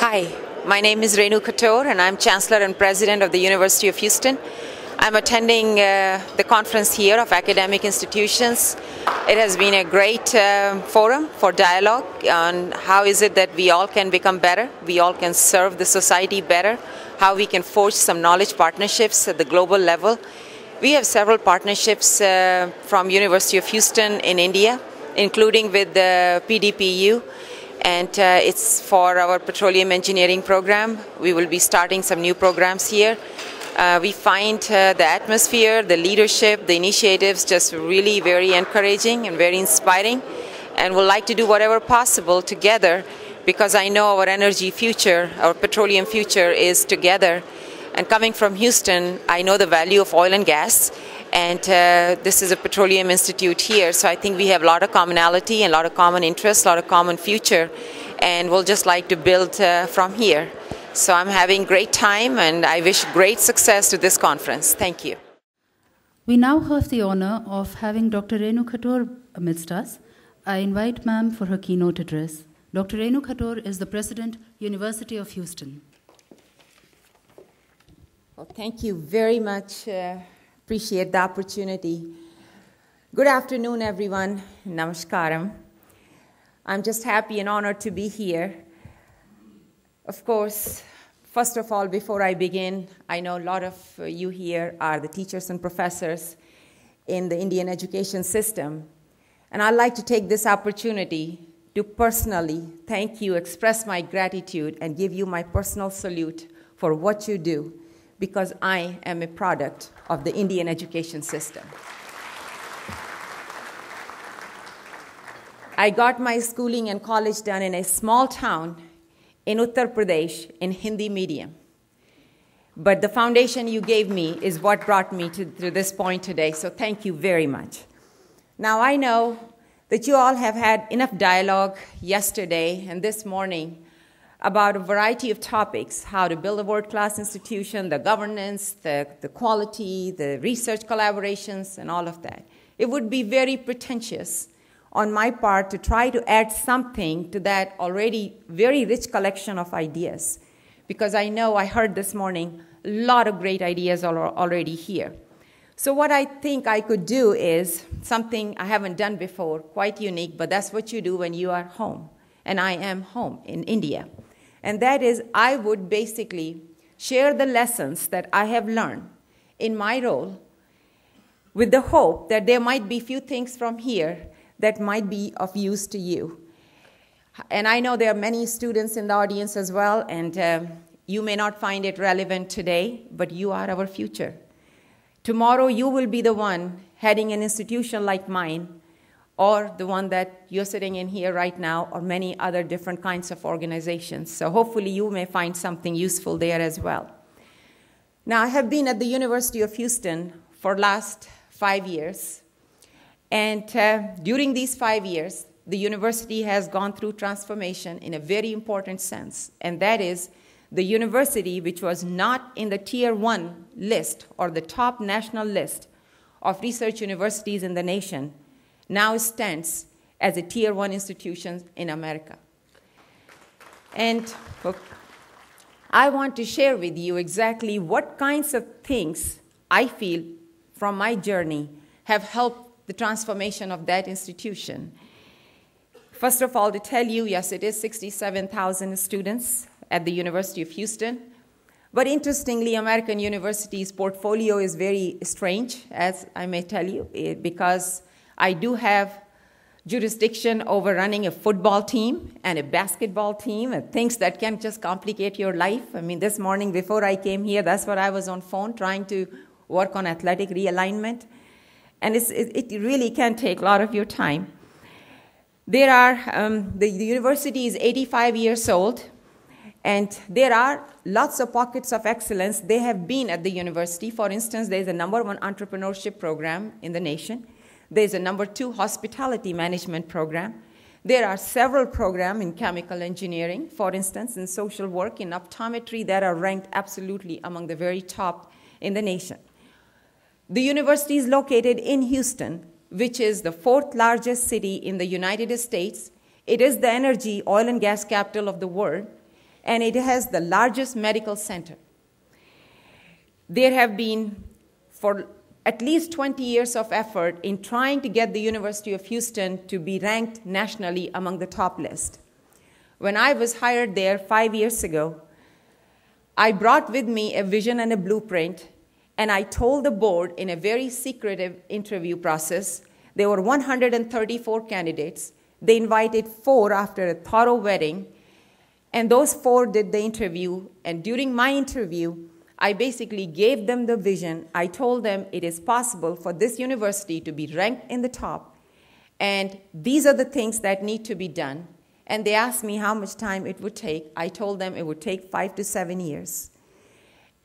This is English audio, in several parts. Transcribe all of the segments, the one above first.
Hi, my name is Renu Khator and I'm Chancellor and President of the University of Houston. I'm attending the conference here of academic institutions. It has been a great forum for dialogue on how is it that we all can become better, we all can serve the society better, how we can forge some knowledge partnerships at the global level. We have several partnerships from University of Houston in India, including with the PDPU. And it's for our petroleum engineering program. We will be starting some new programs here. We find the atmosphere, the leadership, the initiatives just really very encouraging and very inspiring. And we'd like to do whatever possible together because I know our energy future, our petroleum future is together. And coming from Houston, I know the value of oil and gas. And this is a petroleum institute here, so I think we have a lot of commonality and a lot of common interests, a lot of common future, and we'll just like to build from here. So I'm having great time, and I wish great success to this conference. Thank you. We now have the honor of having Dr. Renu Khator amidst us. I invite ma'am for her keynote address. Dr. Renu Khator is the President, University of Houston. Well, thank you very much. Appreciate the opportunity. Good afternoon, everyone. Namaskaram. I'm just happy and honored to be here. Of course, first of all, before I begin, I know a lot of you here are the teachers and professors in the Indian education system. And I'd like to take this opportunity to personally thank you, express my gratitude, and give you my personal salute for what you do, because I am a product of the Indian education system. I got my schooling and college done in a small town in Uttar Pradesh in Hindi medium. But the foundation you gave me is what brought me to this point today, so thank you very much. Now I know that you all have had enough dialogue yesterday and this morning about a variety of topics, how to build a world-class institution, the governance, the quality, the research collaborations, and all of that. It would be very pretentious on my part to try to add something to that already very rich collection of ideas, because I know I heard this morning a lot of great ideas already here. So what I think I could do is something I haven't done before, quite unique, but that's what you do when you are home. And I am home in India. And that is, I would basically share the lessons that I have learned in my role with the hope that there might be few things from here that might be of use to you. And I know there are many students in the audience as well, and you may not find it relevant today, but you are our future. Tomorrow you will be the one heading an institution like mine, or the one that you're sitting in here right now, or many other different kinds of organizations. So hopefully you may find something useful there as well. Now, I have been at the University of Houston for the last 5 years. And during these 5 years, the university has gone through transformation in a very important sense. And that is, the university, which was not in the Tier 1 list or the top national list of research universities in the nation, now stands as a Tier 1 institution in America. And I want to share with you exactly what kinds of things I feel from my journey have helped the transformation of that institution. First of all, to tell you, yes, it is 67,000 students at the University of Houston. But interestingly, American universities' portfolio is very strange, as I may tell you, because I do have jurisdiction over running a football team and a basketball team and things that can just complicate your life. I mean, this morning before I came here, that's what I was on phone trying to work on athletic realignment. And it really can take a lot of your time. There are, the university is 85 years old, and there are lots of pockets of excellence. They have been at the university. For instance, there's a #1 entrepreneurship program in the nation. There's a #2 hospitality management program. There are several programs in chemical engineering, for instance, in social work, in optometry, that are ranked absolutely among the very top in the nation. The university is located in Houston, which is the 4th largest city in the United States. It is the energy, oil and gas capital of the world. and it has the largest medical center. There have been, for at least 20 years of effort in trying to get the University of Houston to be ranked nationally among the top list. When I was hired there 5 years ago, I brought with me a vision and a blueprint, and I told the board in a very secretive interview process. There were 134 candidates. They invited 4 after a thorough vetting, and those 4 did the interview. And during my interview, I basically gave them the vision. I told them it is possible for this university to be ranked in the top, and these are the things that need to be done. And they asked me how much time it would take. I told them it would take 5 to 7 years.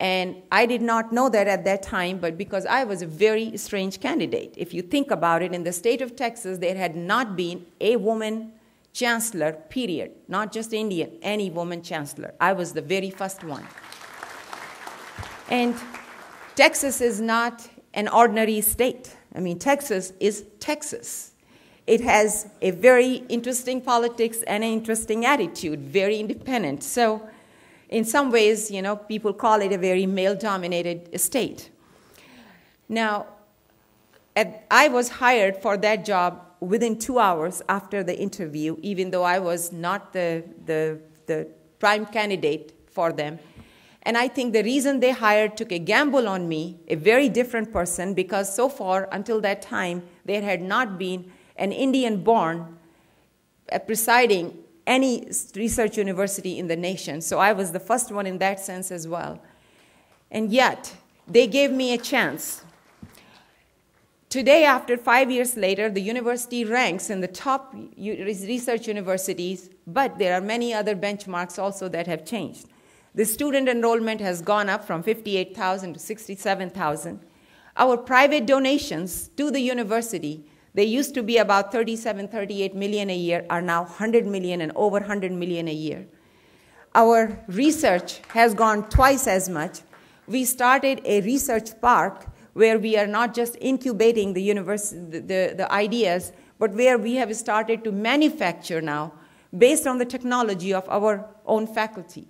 And I did not know that at that time, but because I was a very strange candidate. If you think about it, in the state of Texas, there had not been a woman chancellor, period. Not just Indian, any woman chancellor. I was the very first one. And Texas is not an ordinary state. I mean, Texas is Texas. It has a very interesting politics and an interesting attitude, very independent. So in some ways, you know, people call it a very male-dominated state. Now, I was hired for that job within 2 hours after the interview, even though I was not the prime candidate for them. And I think the reason they hired took a gamble on me, a very different person, because so far, until that time, there had not been an Indian-born presiding any research university in the nation. So I was the first one in that sense as well. And yet, they gave me a chance. Today, after 5 years later, the university ranks in the top research universities, but there are many other benchmarks also that have changed. The student enrollment has gone up from 58,000 to 67,000. Our private donations to the university, they used to be about 37, 38 million a year, are now 100 million and over 100 million a year. Our research has gone twice as much. We started a research park where we are not just incubating the ideas, but where we have started to manufacture now based on the technology of our own faculty.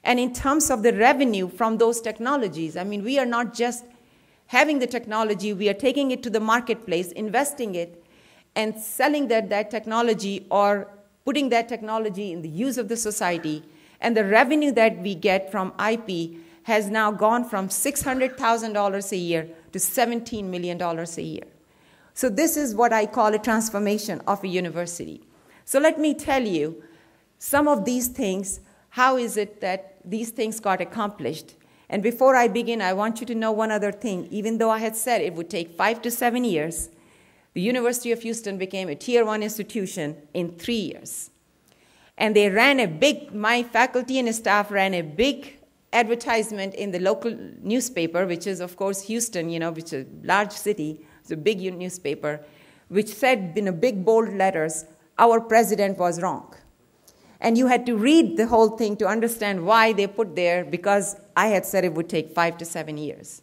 And in terms of the revenue from those technologies, I mean, we are not just having the technology, we are taking it to the marketplace, investing it, and selling that technology or putting that technology in the use of the society. And the revenue that we get from IP has now gone from $600,000 a year to $17 million a year. So this is what I call a transformation of a university. So let me tell you some of these things. How is it that these things got accomplished? And before I begin, I want you to know one other thing. Even though I had said it would take 5 to 7 years, the University of Houston became a Tier 1 institution in 3 years. And they ran my faculty and staff ran a big advertisement in the local newspaper, which is, of course, Houston, you know, which is a large city. It's a big newspaper, which said in a big bold letters, "Our president was wrong." And you had to read the whole thing to understand why they put there, because I had said it would take 5 to 7 years.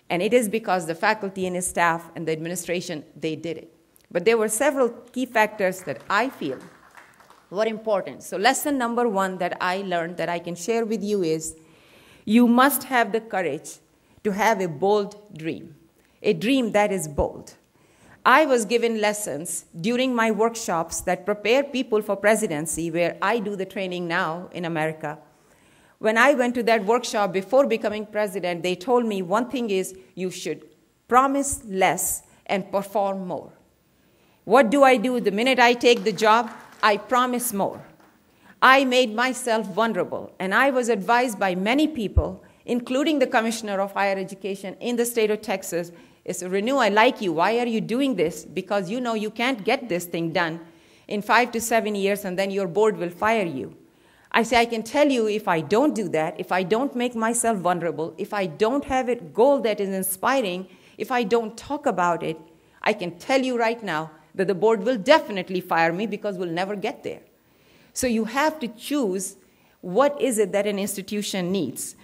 And it is because the faculty and staff and the administration, they did it. But there were several key factors that I feel were important. So lesson number 1 that I learned that I can share with you is, you must have the courage to have a bold dream, a dream that is bold. I was given lessons during my workshops that prepare people for presidency, where I do the training now in America. When I went to that workshop before becoming president, they told me one thing is you should promise less and perform more. What do I do the minute I take the job? I promise more. I made myself vulnerable, and I was advised by many people, including the Commissioner of Higher Education in the state of Texas, is, "Renu, I like you. Why are you doing this? Because you know you can't get this thing done in 5 to 7 years, and then your board will fire you." I say, I can tell you, if I don't do that, if I don't make myself vulnerable, if I don't have a goal that is inspiring, if I don't talk about it, I can tell you right now that the board will definitely fire me, because we'll never get there. So you have to choose what is it that an institution needs.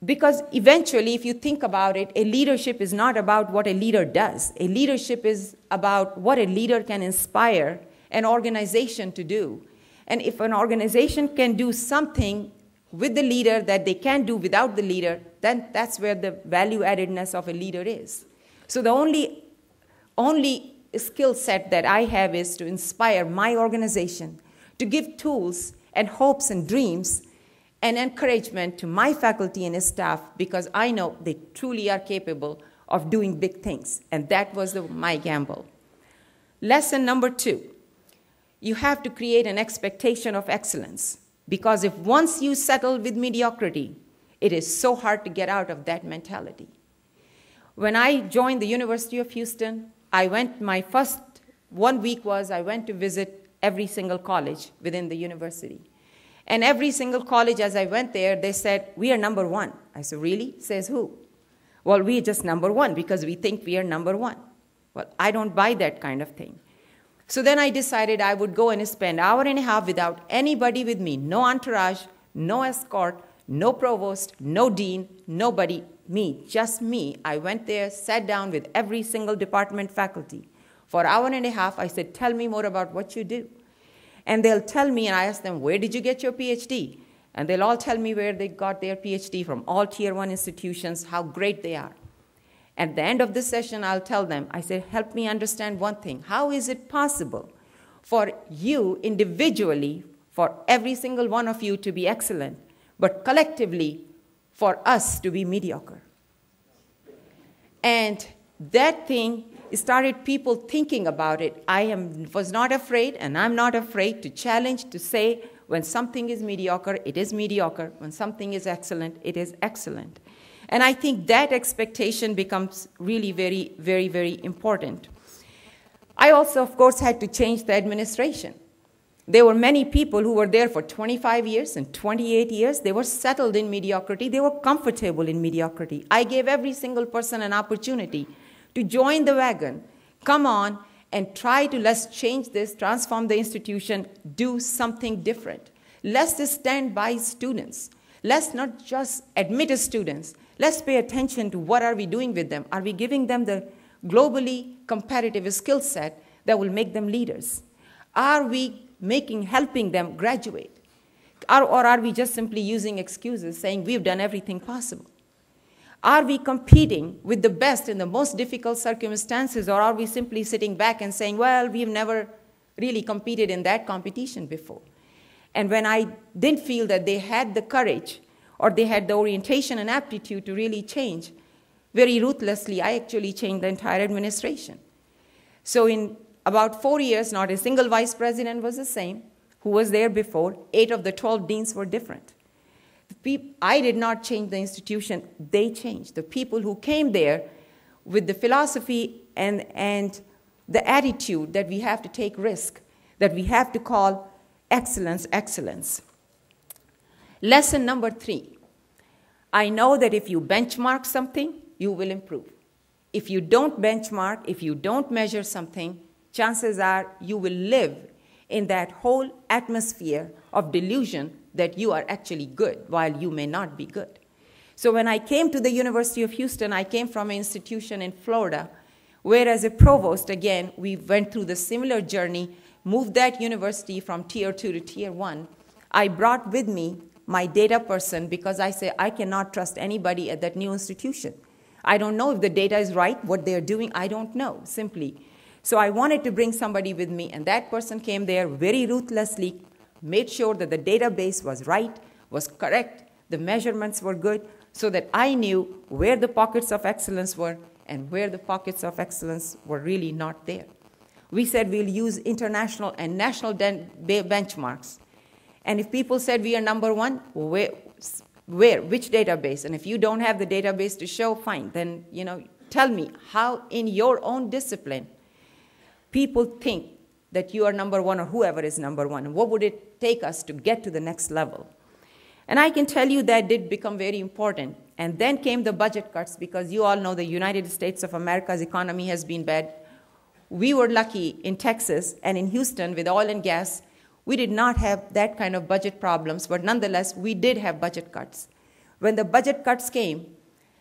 Because eventually, if you think about it, a leadership is not about what a leader does. A leadership is about what a leader can inspire an organization to do. And if an organization can do something with the leader that they can't do without the leader, then that's where the value addedness of a leader is. So the only skill set that I have is to inspire my organization, to give tools and hopes and dreams and encouragement to my faculty and staff, because I know they truly are capable of doing big things. And that was my gamble. Lesson number 2, you have to create an expectation of excellence. Because if once you settle with mediocrity, it is so hard to get out of that mentality. When I joined the University of Houston, my first 1 week was I went to visit every single college within the university. And every single college, as I went there, they said, we are number 1. I said, really? Says who? Well, we're just number 1 because we think we are number 1. Well, I don't buy that kind of thing. So then I decided I would go and spend an hour and a half without anybody with me, no entourage, no escort, no provost, no dean, nobody, me, just me. I went there, sat down with every single department faculty. For an hour and a half, I said, tell me more about what you do. And they'll tell me, and I ask them, where did you get your PhD? And they'll all tell me where they got their PhD from, all Tier 1 institutions, how great they are. At the end of the session, I'll tell them, I say, help me understand one thing. How is it possible for you individually, for every single one of you to be excellent, but collectively for us to be mediocre? And that thing started people thinking about it. Was not afraid, and I'm not afraid to challenge, to say, when something is mediocre, it is mediocre. When something is excellent, it is excellent. And I think that expectation becomes really very, very, very important. I also, of course, had to change the administration. There were many people who were there for 25 years and 28 years. They were settled in mediocrity. They were comfortable in mediocrity. I gave every single person an opportunity to join the wagon, come on, and try to, let's change this, transform the institution, do something different. Let's stand by students. Let's not just admit students. Let's pay attention to what are we doing with them. Are we giving them the globally competitive skill set that will make them leaders? Are we helping them graduate? Or are we just simply using excuses, saying we've done everything possible? Are we competing with the best in the most difficult circumstances, or are we simply sitting back and saying, well, we've never really competed in that competition before? And when I didn't feel that they had the courage or they had the orientation and aptitude to really change, very ruthlessly, I actually changed the entire administration. So in about 4 years, not a single vice president was the same who was there before. 8 of the 12 deans were different. I did not change the institution, they changed. The people who came there with the philosophy and the attitude that we have to take risk, that we have to call excellence, excellence. Lesson number 3, I know that if you benchmark something, you will improve. If you don't benchmark, if you don't measure something, chances are you will live in that whole atmosphere of delusion that you are actually good, while you may not be good. So when I came to the University of Houston, I came from an institution in Florida, where as a provost, again, we went through the similar journey, moved that university from Tier 2 to Tier 1. I brought with me my data person because I say I cannot trust anybody at that new institution. I don't know if the data is right, what they're doing, I don't know, simply. So I wanted to bring somebody with me, and that person came there very ruthlessly, made sure that the database was right, was correct, the measurements were good, so that I knew where the pockets of excellence were and where the pockets of excellence were really not there. We said we'll use international and national benchmarks. And if people said we are number 1, where, which database? And if you don't have the database to show, fine, then tell me how in your own discipline people think that you are number 1 or whoever is number 1, and what would it take us to get to the next level? And I can tell you that did become very important. And then came the budget cuts, because you all know the United States of America's economy has been bad. We were lucky in Texas and in Houston with oil and gas. We did not have that kind of budget problems, but nonetheless, we did have budget cuts. When the budget cuts came,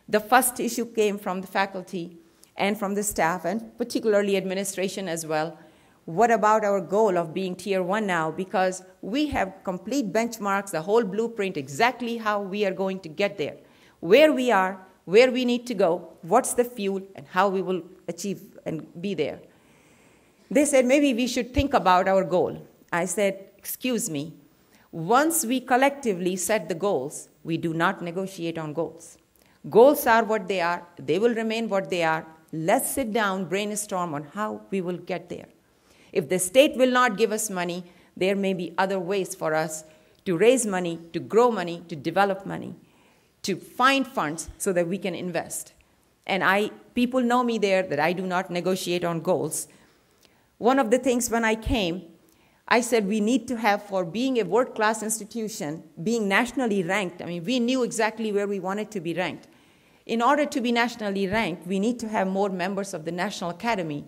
the first issue came from the faculty and from the staff, and particularly administration as well, what about our goal of being tier 1 now? Because we have complete benchmarks, the whole blueprint, exactly how we are going to get there. Where we are, where we need to go, what's the fuel, and how we will achieve and be there. They said, maybe we should think about our goal. I said, excuse me, once we collectively set the goals, we do not negotiate on goals. Goals are what they are. They will remain what they are. Let's sit down, brainstorm on how we will get there. If the state will not give us money, there may be other ways for us to raise money, to grow money, to develop money, to find funds so that we can invest. And people know me there that I do not negotiate on goals. One of the things when I came, I said we need to have, for being a world-class institution, being nationally ranked, I mean, we knew exactly where we wanted to be ranked. In order to be nationally ranked, we need to have more members of the National Academy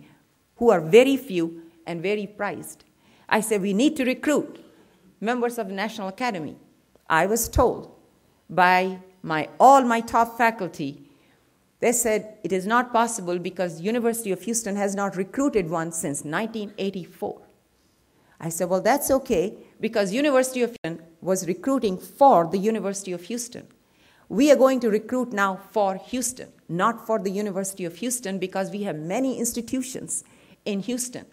who are very few and very prized. I said we need to recruit members of the National Academy. I was told by all my top faculty, they said it is not possible because University of Houston has not recruited one since 1984. I said, well, that's okay, because University of Houston was recruiting for the University of Houston. We are going to recruit now for Houston, not for the University of Houston, because we have many institutions in Houston.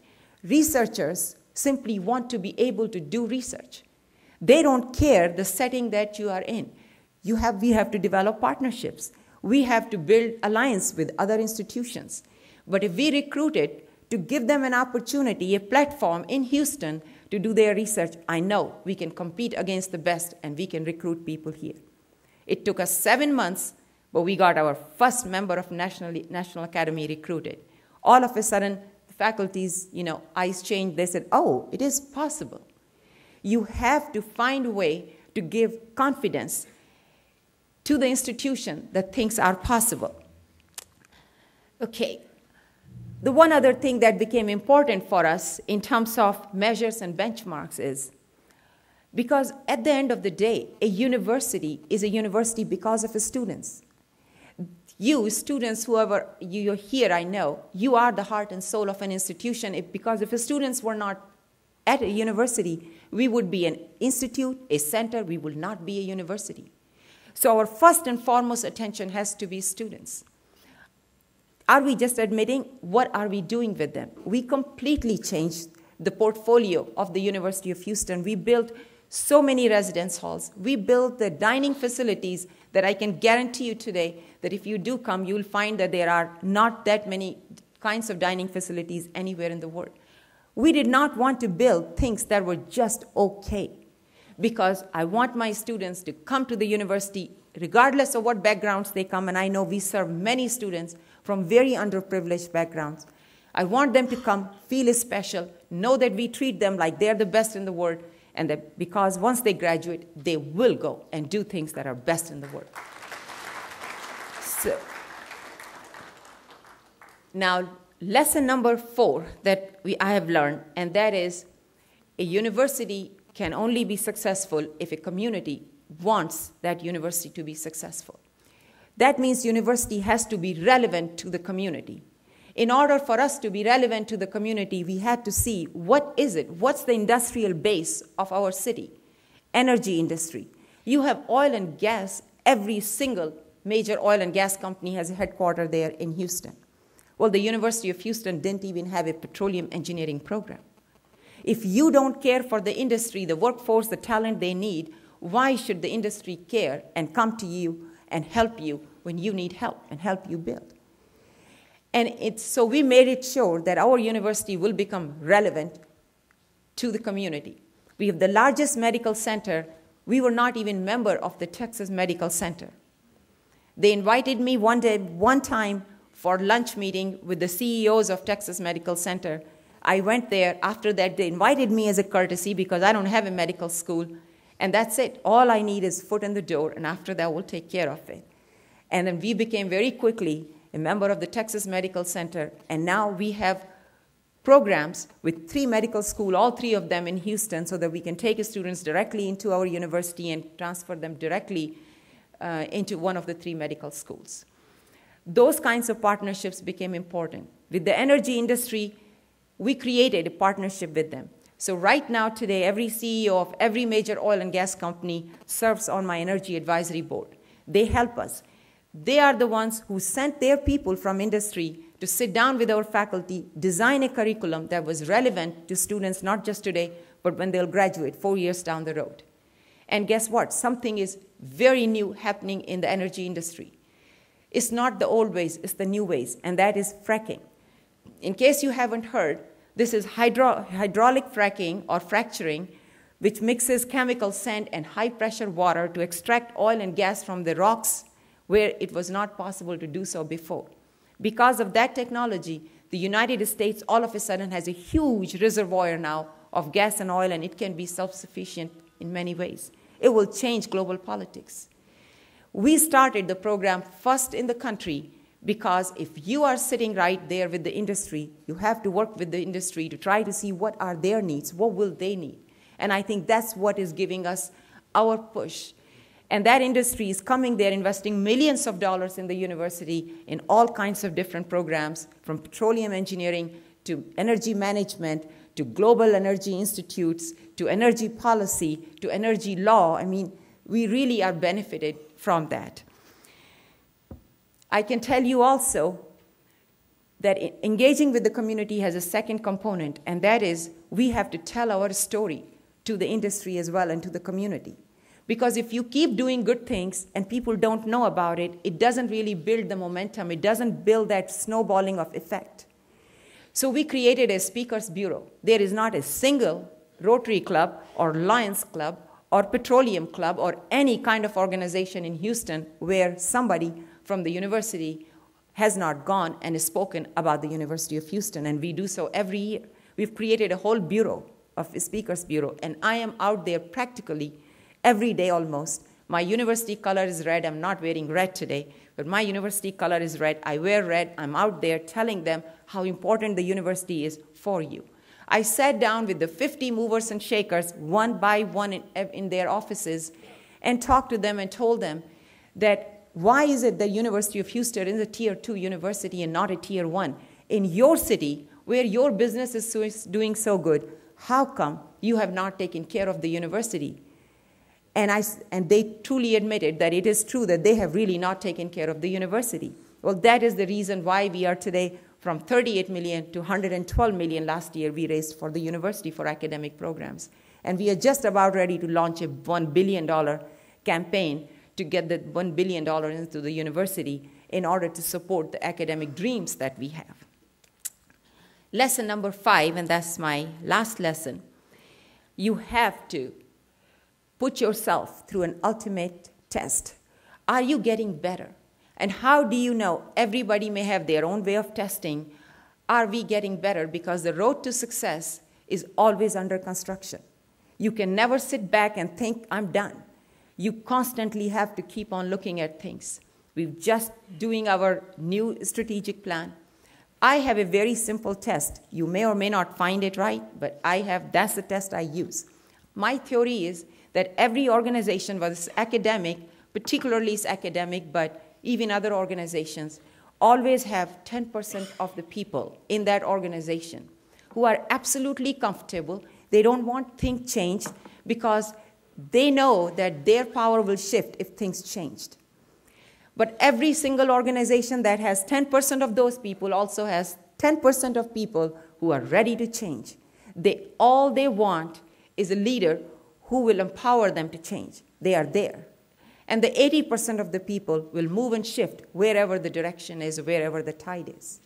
Researchers simply want to be able to do research. They don't care the setting that you are in. We have to develop partnerships. We have to build alliance with other institutions. But if we recruited to give them an opportunity, a platform in Houston to do their research, I know we can compete against the best and we can recruit people here. It took us 7 months, but we got our first member of National Academy recruited. All of a sudden, the faculty's eyes changed. They said, oh, it is possible. You have to find a way to give confidence to the institution that things are possible. Okay. The one other thing that became important for us in terms of measures and benchmarks is, because at the end of the day, a university is a university because of its students. You, students, whoever you're here, I know, you are the heart and soul of an institution. Because if the students were not at a university, we would be an institute, a center, we will not be a university. So our first and foremost attention has to be students. Are we just admitting? What are we doing with them? We completely changed the portfolio of the University of Houston. We built so many residence halls. We built the dining facilities that I can guarantee you today that if you do come, you'll find that there are not that many kinds of dining facilities anywhere in the world. We did not want to build things that were just okay, because I want my students to come to the university regardless of what backgrounds they come, and I know we serve many students from very underprivileged backgrounds. I want them to come, feel special, know that we treat them like they're the best in the world, and that because once they graduate, they will go and do things that are best in the world. So, now, lesson number 4 that I have learned, and that is a university can only be successful if a community wants that university to be successful. That means university has to be relevant to the community. In order for us to be relevant to the community, we had to see what is it? What's the industrial base of our city? Energy industry. You have oil and gas. Every single major oil and gas company has a headquarters there in Houston. Well, the University of Houston didn't even have a petroleum engineering program. If you don't care for the industry, the workforce, the talent they need, why should the industry care and come to you and help you when you need help and help you build? And so we made it sure that our university will become relevant to the community. We have the largest medical center. We were not even member of the Texas Medical Center. They invited me one time for lunch meeting with the CEOs of Texas Medical Center. I went there. After that, they invited me as a courtesy because I don't have a medical school. And that's it. All I need is foot in the door, and after that, we'll take care of it. And then we became very quickly a member of the Texas Medical Center, and now we have programs with 3 medical schools, all 3 of them in Houston, so that we can take students directly into our university and transfer them directly into one of the 3 medical schools. Those kinds of partnerships became important. With the energy industry, we created a partnership with them. So right now, today, every CEO of every major oil and gas company serves on my energy advisory board. They help us. They are the ones who sent their people from industry to sit down with our faculty, design a curriculum that was relevant to students, not just today, but when they'll graduate 4 years down the road. And guess what? Something is very new happening in the energy industry. It's not the old ways, it's the new ways, and that is fracking. In case you haven't heard, this is hydraulic fracking or fracturing, which mixes chemical sand and high-pressure water to extract oil and gas from the rocks where it was not possible to do so before. Because of that technology, the United States all of a sudden has a huge reservoir now of gas and oil, and it can be self-sufficient in many ways. It will change global politics. We started the program first in the country because if you are sitting right there with the industry, you have to work with the industry to try to see what are their needs, what will they need. And I think that's what is giving us our push. And that industry is coming there, investing millions of dollars in the university in all kinds of different programs, from petroleum engineering to energy management, to global energy institutes, to energy policy, to energy law. I mean, we really are benefited from that. I can tell you also that engaging with the community has a second component, and that is we have to tell our story to the industry as well and to the community. Because if you keep doing good things and people don't know about it, it doesn't really build the momentum. It doesn't build that snowballing of effect. So we created a speakers bureau. There is not a single Rotary Club or Lions Club or Petroleum Club or any kind of organization in Houston where somebody from the university has not gone and spoken about the University of Houston, and we do so every year. We've created a whole bureau of a speakers bureau, and I am out there practically every day almost. My university color is red. I'm not wearing red today, but my university color is red. I wear red. I'm out there telling them how important the university is for you. I sat down with the 50 movers and shakers one by one in their offices and talked to them and told them that why is it the University of Houston is a Tier 2 university and not a Tier 1? In your city, where your business is doing so good, how come you have not taken care of the university? And they truly admitted that it is true that they have really not taken care of the university. Well, that is the reason why we are today from 38 million to 112 million last year we raised for the university for academic programs. And we are just about ready to launch a $1 billion campaign to get the $1 billion into the university in order to support the academic dreams that we have. Lesson number 5, and that's my last lesson. You have to put yourself through an ultimate test. Are you getting better? And how do you know? Everybody may have their own way of testing. Are we getting better? Because the road to success is always under construction. You can never sit back and think, I'm done. You constantly have to keep on looking at things. We're just doing our new strategic plan. I have a very simple test. You may or may not find it right, but that's the test I use. My theory is that every organization, whether it's academic, particularly it's academic, but even other organizations, always have 10% of the people in that organization who are absolutely comfortable. They don't want things changed because they know that their power will shift if things changed. But every single organization that has 10% of those people also has 10% of people who are ready to change. All they want is a leader who will empower them to change. They are there. And the 80% of the people will move and shift wherever the direction is, wherever the tide is.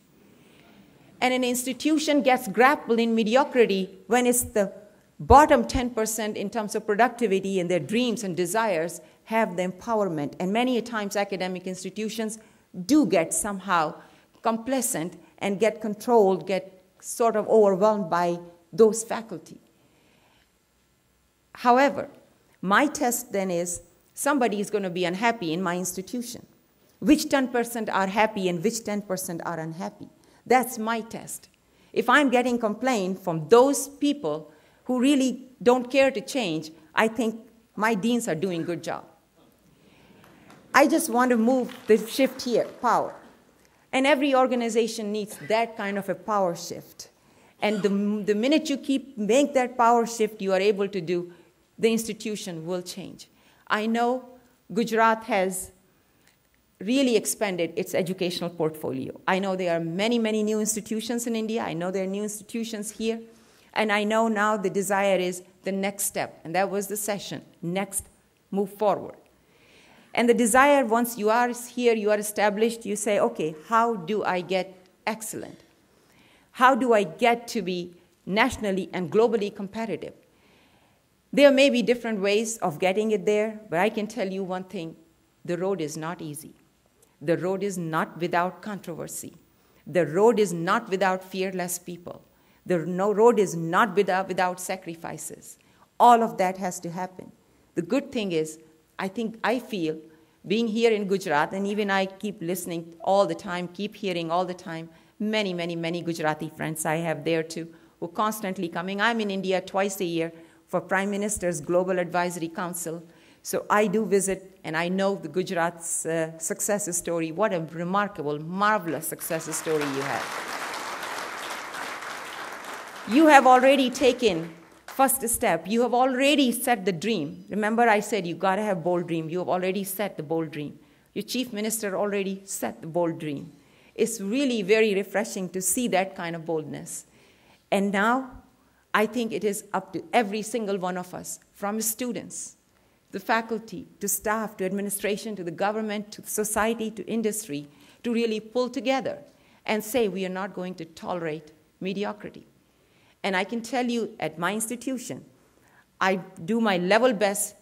And an institution gets grappled in mediocrity when it's the bottom 10% in terms of productivity and their dreams and desires have the empowerment. And many a times academic institutions do get somehow complacent and get controlled, get sort of overwhelmed by those faculty. However, my test then is somebody is going to be unhappy in my institution. Which 10% are happy and which 10% are unhappy? That's my test. If I'm getting complaint from those people who really don't care to change, I think my deans are doing a good job. I just want to move the shift here, power. And every organization needs that kind of a power shift. And the minute you make that power shift, you are able to do, the institution will change. I know Gujarat has really expanded its educational portfolio. I know there are many, many new institutions in India. I know there are new institutions here. And I know now the desire is the next step. And that was the session. Next, move forward. And the desire, once you are here, you are established, you say, okay, how do I get excellent? How do I get to be nationally and globally competitive? There may be different ways of getting it there, but I can tell you one thing, the road is not easy. The road is not without controversy. The road is not without fearless people. The road is not without sacrifices. All of that has to happen. The good thing is, I feel, being here in Gujarat, and even I keep listening all the time, keep hearing all the time, many, many, many Gujarati friends I have there too, who are constantly coming. I'm in India twice a year for Prime Minister's Global Advisory Council. So I do visit, and I know the Gujarat's success story. What a remarkable, marvelous success story you have. You have already taken first step. You have already set the dream. Remember I said you got to have bold dream. You have already set the bold dream. Your chief minister already set the bold dream. It's really very refreshing to see that kind of boldness. And now I think it is up to every single one of us, from students, the faculty, to staff, to administration, to the government, to society, to industry, to really pull together and say we are not going to tolerate mediocrity. And I can tell you at my institution, I do my level best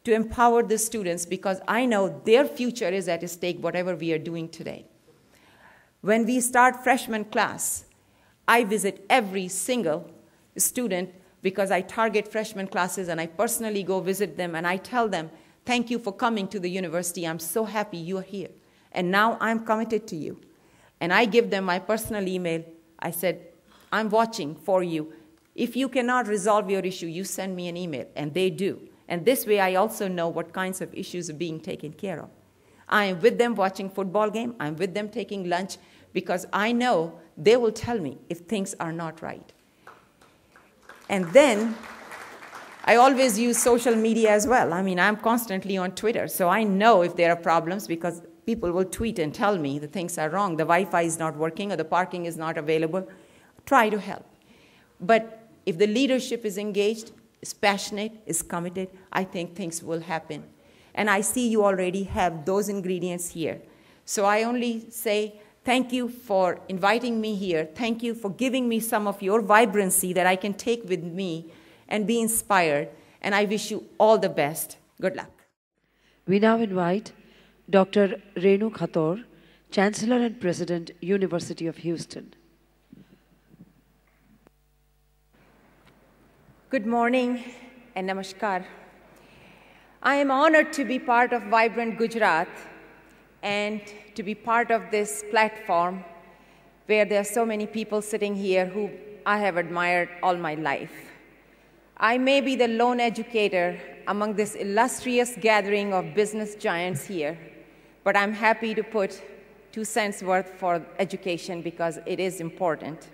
to empower the students because I know their future is at stake, whatever we are doing today. When we start freshman class, I visit every single student because I target freshman classes and I personally go visit them and I tell them, thank you for coming to the university. I'm so happy you're here. And now I'm committed to you. And I give them my personal email. I said, I'm watching for you. If you cannot resolve your issue, you send me an email. And they do. And this way I also know what kinds of issues are being taken care of. I am with them watching football game. I'm with them taking lunch because I know they will tell me if things are not right. And then I always use social media as well. I mean, I'm constantly on Twitter, so I know if there are problems because people will tweet and tell me the things are wrong, the Wi-Fi is not working or the parking is not available. Try to help. But if the leadership is engaged, is passionate, is committed, I think things will happen. And I see you already have those ingredients here. So I only say thank you for inviting me here. Thank you for giving me some of your vibrancy that I can take with me and be inspired. And I wish you all the best. Good luck. We now invite Dr. Renu Khator, Chancellor and President, University of Houston. Good morning and namaskar. I am honored to be part of Vibrant Gujarat and to be part of this platform where there are so many people sitting here who I have admired all my life. I may be the lone educator among this illustrious gathering of business giants here, but I'm happy to put 2 cents worth for education because it is important.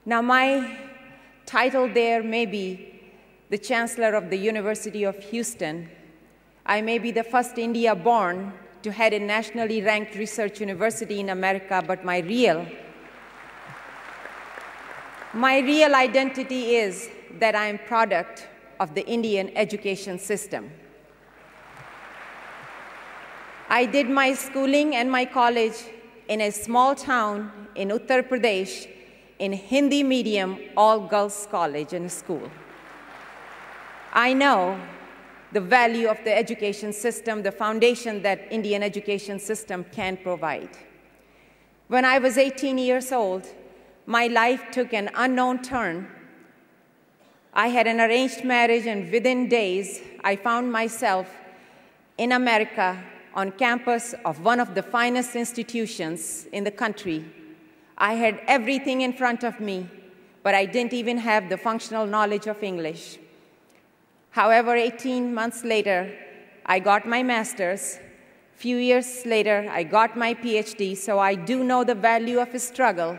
Now, my title there may be the Chancellor of the University of Houston. I may be the first India-born to head a nationally ranked research university in America, but my real identity is that I am a product of the Indian education system. I did my schooling and my college in a small town in Uttar Pradesh in Hindi medium, all-girls college and school. I know the value of the education system, the foundation that Indian education system can provide. When I was 18 years old, my life took an unknown turn. I had an arranged marriage, and within days, I found myself in America on campus of one of the finest institutions in the country. I had everything in front of me, but I didn't even have the functional knowledge of English. However, 18 months later, I got my master's. Few years later, I got my PhD, so I do know the value of a struggle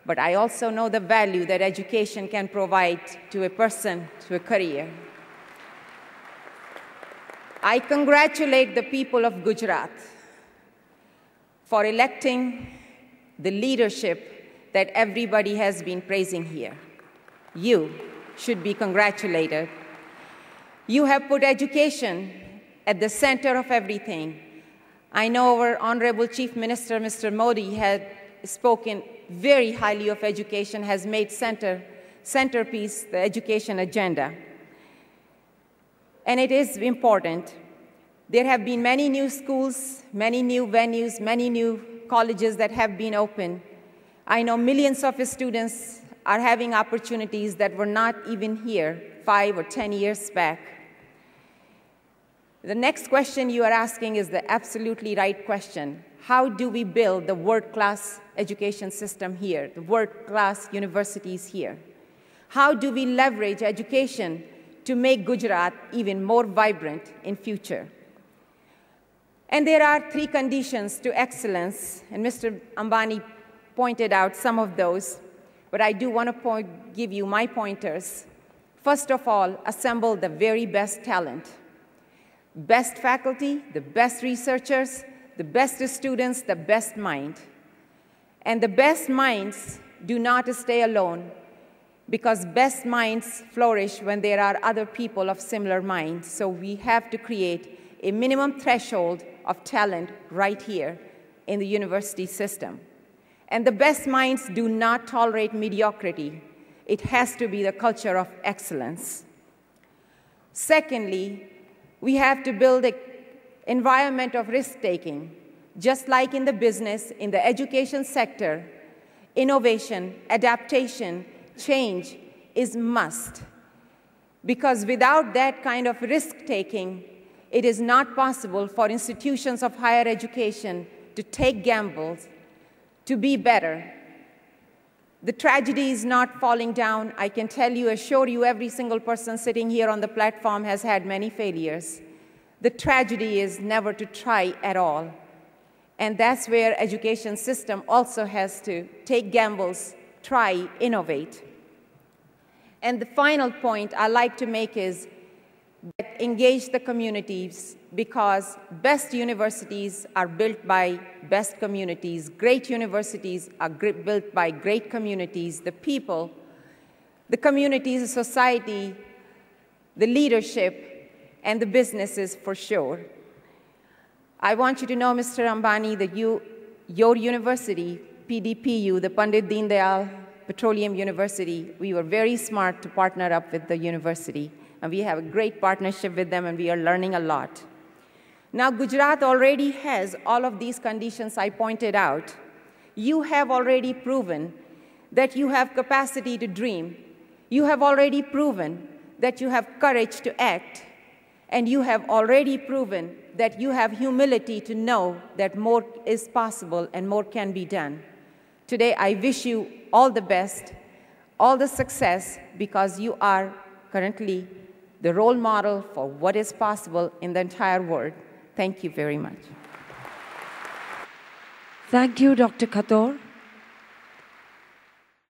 but I also know the value that education can provide to a person, to a career. I congratulate the people of Gujarat for electing the leadership that everybody has been praising here. You should be congratulated. You have put education at the center of everything. I know our Honorable Chief Minister, Mr. Modi, had spoken very highly of education, has made centerpiece the education agenda. And it is important. There have been many new schools, many new venues, many new colleges that have been opened. I know millions of students are having opportunities that were not even here 5 or 10 years back. The next question you are asking is the absolutely right question. How do we build the world-class education system here, the world-class universities here? How do we leverage education to make Gujarat even more vibrant in future? And there are 3 conditions to excellence, and Mr. Ambani pointed out some of those, but I do want to give you my pointers. First of all, assemble the very best talent. Best faculty, the best researchers, the best students, the best mind. And the best minds do not stay alone, because best minds flourish when there are other people of similar minds. So we have to create a minimum threshold of talent right here in the university system. And the best minds do not tolerate mediocrity. It has to be the culture of excellence. Secondly, we have to build an environment of risk-taking. Just like in the business, in the education sector, innovation, adaptation, change is must. Because without that kind of risk-taking, it is not possible for institutions of higher education to take gambles, to be better. The tragedy is not falling down. I can tell you, assure you, every single person sitting here on the platform has had many failures. The tragedy is never to try at all. And that's where education system also has to take gambles, try, innovate. And the final point I like to make is that engage the communities, because best universities are built by best communities. Great universities are built by great communities. The people, the communities, the society, the leadership, and the businesses for sure. I want you to know, Mr. Ambani, that your university, PDPU, the Pandit Deen Dayal Petroleum University, we were very smart to partner up with the university. And we have a great partnership with them, and we are learning a lot. Now, Gujarat already has all of these conditions I pointed out. You have already proven that you have capacity to dream. You have already proven that you have courage to act. And you have already proven that you have humility to know that more is possible and more can be done. Today, I wish you all the best, all the success, because you are currently the role model for what is possible in the entire world. Thank you very much. Thank you, Dr. Khator.